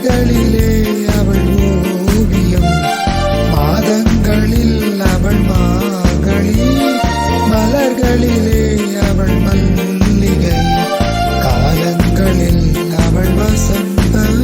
கலைகளிலே அவள் ஓவியம், மாதங்களில் அவள் மார்கழி, மலர்களிலே அவள் மல்லிகை, காலங்களில் அவள் வசந்தம்.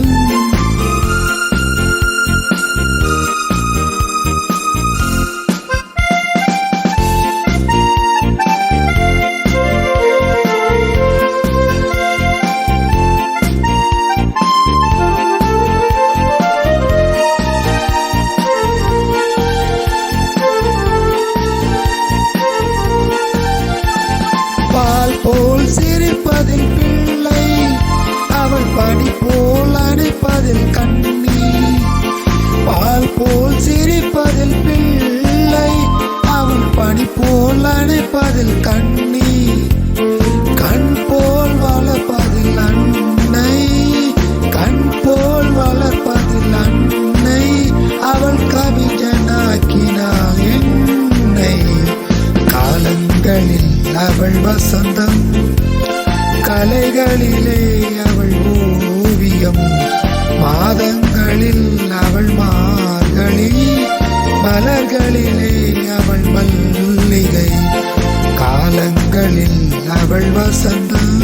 போல் சிரிப்பதில் பிள்ளை, அவள் பனி போல் அணைப்பதில் கண்ணி. பால் போல் சிரிப்பதில் பிள்ளை, அவள் பனி போல் அணைப்பதில் கண்ணி. கண் போல் வளர்ப்பதில் அன்னை, கண் போல் வளர்ப்பதில் அன்னை, அவள் கவிஞனாக்கினாள் என்னை. காலங்களில் அவள் வசந்தம், கலைகளிலே அவள் ஓவியம், மாதங்களில் அவள் மார்கழி, மலர்களிலே அவள் மல்லிகை, காலங்களில் அவள் வசந்தம்.